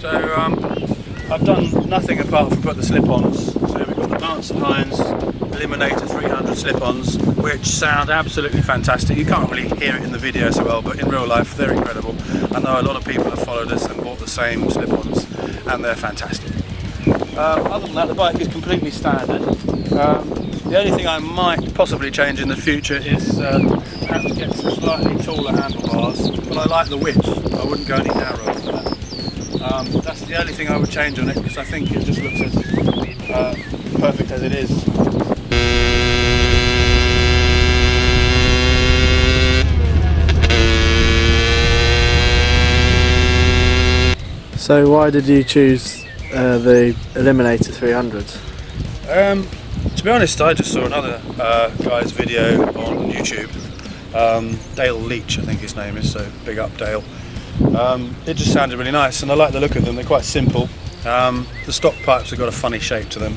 So I've done nothing apart from put the slip-ons. So we've got the Vance Hines Eliminator 300 slip-ons, which sound absolutely fantastic. You can't really hear it in the video so well, but in real life they're incredible. I know a lot of people have followed us and bought the same slip-ons, and they're fantastic. Other than that, the bike is completely standard. The only thing I might possibly change in the future is perhaps get some slightly taller handlebars, but I like the width. I wouldn't go any narrower than that. That's the only thing I would change on it, because I think it just looks as perfect as it is. So why did you choose the Eliminator 300? To be honest, I just saw another guy's video on YouTube. Dale Leach, I think his name is, so big up Dale. It just sounded really nice, and I like the look of them. They're quite simple. The stock pipes have got a funny shape to them.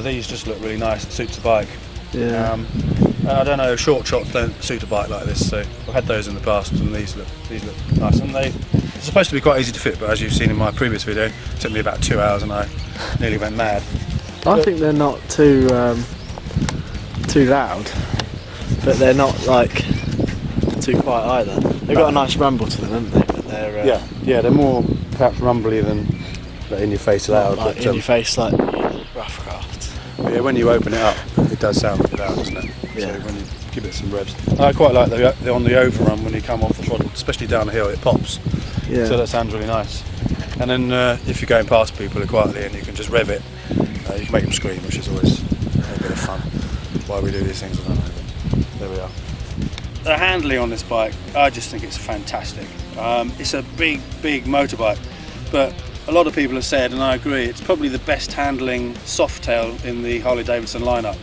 These just look really nice. It suits the bike. Yeah. I don't know, short shots don't suit a bike like this, so I've had those in the past, and these look nice. And they're supposed to be quite easy to fit, but as you've seen in my previous video, it took me about 2 hours and I nearly went mad. I think they're not too loud, but they're not like too quiet either. They've got a nice rumble to them, haven't they? But they're yeah, they're more perhaps rumbly than in your face loud. Like but, in your face like rough craft. Yeah, when you open it up, it does sound loud, doesn't it? Yeah. So when you give it some revs, I quite like the on the overrun when you come off the throttle, especially down the hill, it pops. Yeah. So that sounds really nice. And then if you're going past people quietly and you can just rev it, you can make them scream, which is always a bit of fun. Why we do these things, I don't know. But there we are. The handling on this bike, I just think it's fantastic. It's a big motorbike, but a lot of people have said, and I agree, it's probably the best handling softtail in the Harley-Davidson lineup.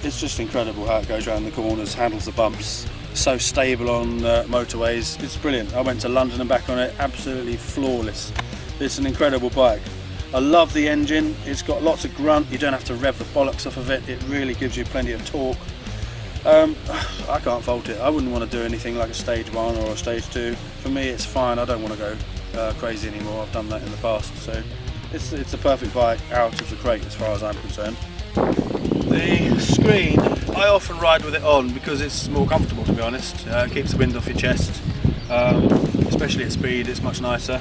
It's just incredible how it goes around the corners, handles the bumps, so stable on motorways. It's brilliant. I went to London and back on it, absolutely flawless. It's an incredible bike. I love the engine. It's got lots of grunt. You don't have to rev the bollocks off of it. It really gives you plenty of torque. I can't fault it. I wouldn't want to do anything like a stage 1 or a stage 2. For me, it's fine. I don't want to go crazy anymore. I've done that in the past, so it's a perfect bike out of the crate as far as I'm concerned. The screen, I often ride with it on because it's more comfortable, to be honest. It keeps the wind off your chest, especially at speed. It's much nicer.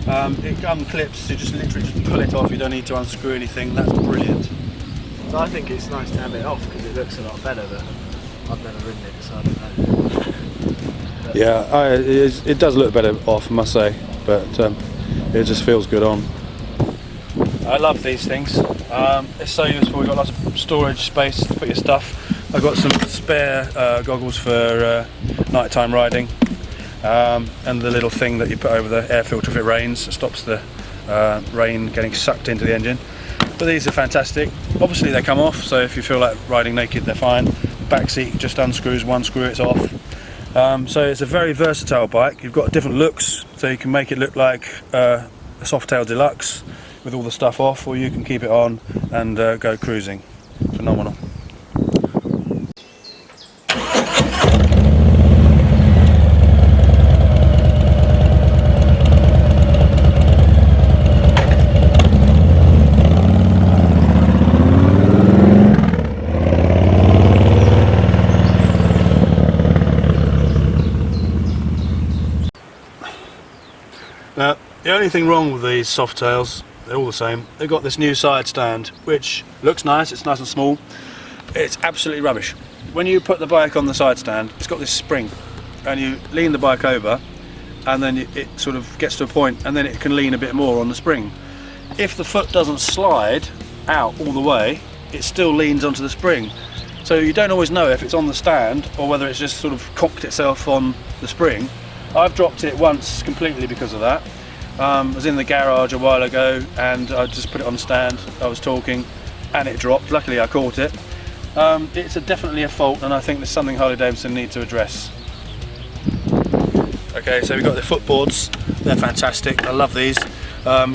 It unclips, you just literally just pull it off. You don't need to unscrew anything. That's brilliant. So I think it's nice to have it off because it looks a lot better, but I've never ridden it, so I don't know. Yeah, it does look better off, I must say, but it just feels good on. I love these things. It's so useful. We've got lots of storage space to put your stuff. I've got some spare goggles for nighttime riding, and the little thing that you put over the air filter if it rains. It stops the rain getting sucked into the engine. But these are fantastic. Obviously they come off, so if you feel like riding naked, they're fine. The back seat just unscrews one screw, it's off. So it's a very versatile bike. You've got different looks, so you can make it look like a Softail Deluxe with all the stuff off, or you can keep it on and go cruising. Phenomenal. Now, the only thing wrong with these Softails, they're all the same, they've got this new side stand, which looks nice, it's nice and small. It's absolutely rubbish. When you put the bike on the side stand, it's got this spring, and you lean the bike over, and then it sort of gets to a point, and then it can lean a bit more on the spring. If the foot doesn't slide out all the way, it still leans onto the spring. So you don't always know if it's on the stand, or whether it's just sort of cocked itself on the spring. I've dropped it once completely because of that. I was in the garage a while ago and I just put it on the stand, I was talking and it dropped. Luckily I caught it. It's definitely a fault, and I think there's something Harley-Davidson need to address. Okay, so we've got the footboards, they're fantastic, I love these.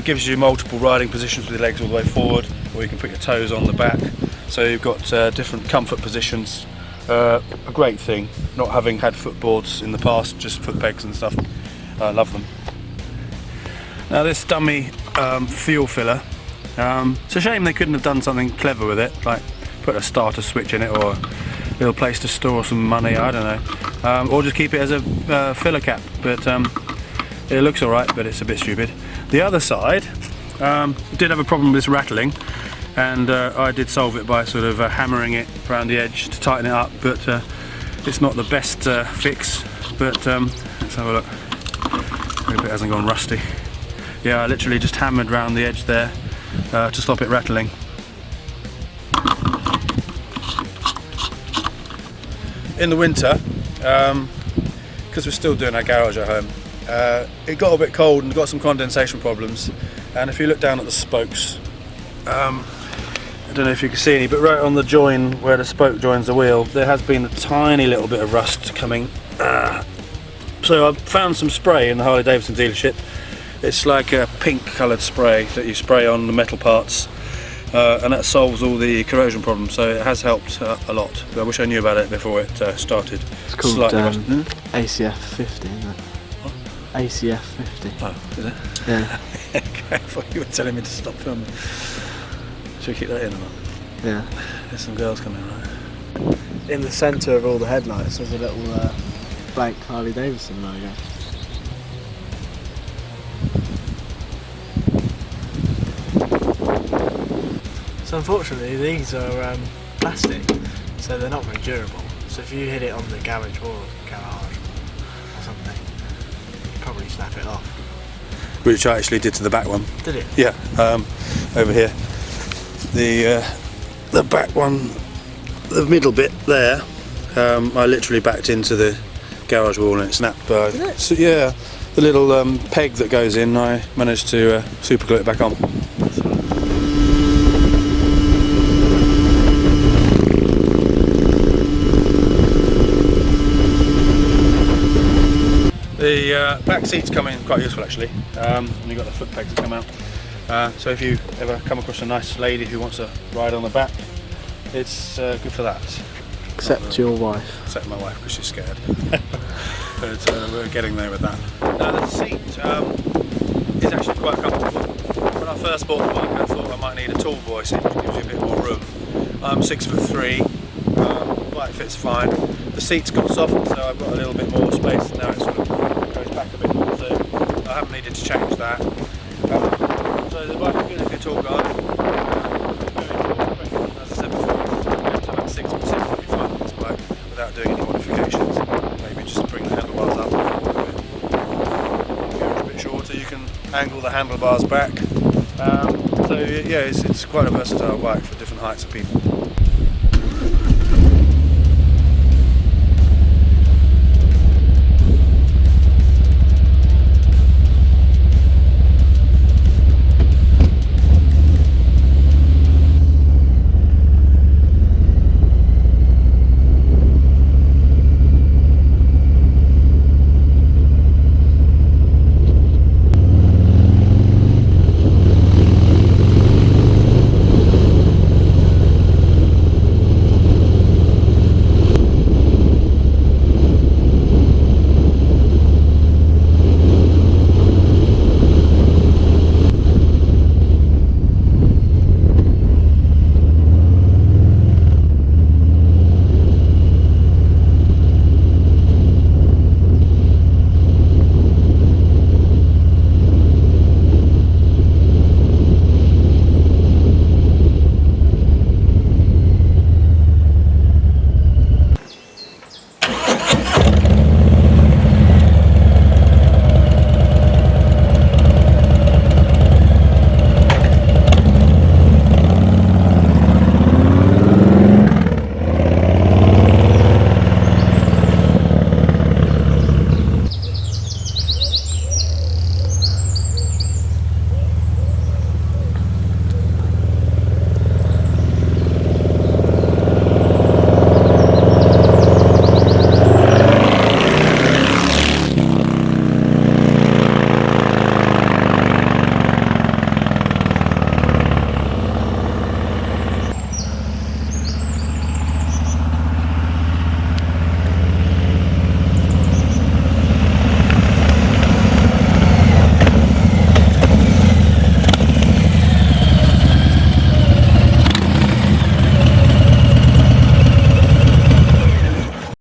Gives you multiple riding positions with your legs all the way forward, or you can put your toes on the back. So you've got different comfort positions. A great thing, not having had footboards in the past, just foot pegs and stuff. I love them. Now this dummy fuel filler, it's a shame they couldn't have done something clever with it, like put a starter switch in it or a little place to store some money, I don't know, or just keep it as a filler cap, but it looks alright, but it's a bit stupid. The other side did have a problem with this rattling, and I did solve it by sort of hammering it around the edge to tighten it up, but it's not the best fix, but let's have a look. Hope it hasn't gone rusty. Yeah, I literally just hammered around the edge there to stop it rattling. In the winter, because we're still doing our garage at home, it got a bit cold and got some condensation problems, and if you look down at the spokes, I don't know if you can see any, but right on the join where the spoke joins the wheel, there has been a tiny little bit of rust coming. So I found some spray in the Harley-Davidson dealership. It's like a pink coloured spray that you spray on the metal parts, and that solves all the corrosion problems, so it has helped a lot. I wish I knew about it before it started. It's called ACF 50, isn't it? What? ACF 50. Oh, is it? Yeah. Okay, I thought you were telling me to stop filming. Should we keep that in or not? Yeah. There's some girls coming, right? In the centre of all the headlights there's a little blank Harley-Davidson logo. So unfortunately these are plastic, so they're not very durable. So if you hit it on the garage or something, you'd probably snap it off. Which I actually did to the back one. Did it? Yeah, over here. The back one, the middle bit there, I literally backed into the garage wall and it snapped. Did it? So, yeah, the little peg that goes in, I managed to super glue it back on. The back seats come in quite useful actually, and you've got the foot pegs that come out. So if you ever come across a nice lady who wants to ride on the back, it's good for that. Except your wife. Except my wife, because she's scared. But we're getting there with that. Now the seat is actually quite comfortable. When I first bought the bike I thought I might need a tall boy seat, which gives you a bit more room. I'm 6'3", the bike fits fine. The seat's got softened, so I've got a little bit more space. Now it sort of goes back a bit more, so I haven't needed to change that. So the bike is good if you're a tall guy. As I said before, up to about 6% will be fine on this bike without doing any modifications. Maybe just bring the handlebars up a bit shorter. You can angle the handlebars back. So yeah, it's quite a versatile bike for different heights of people.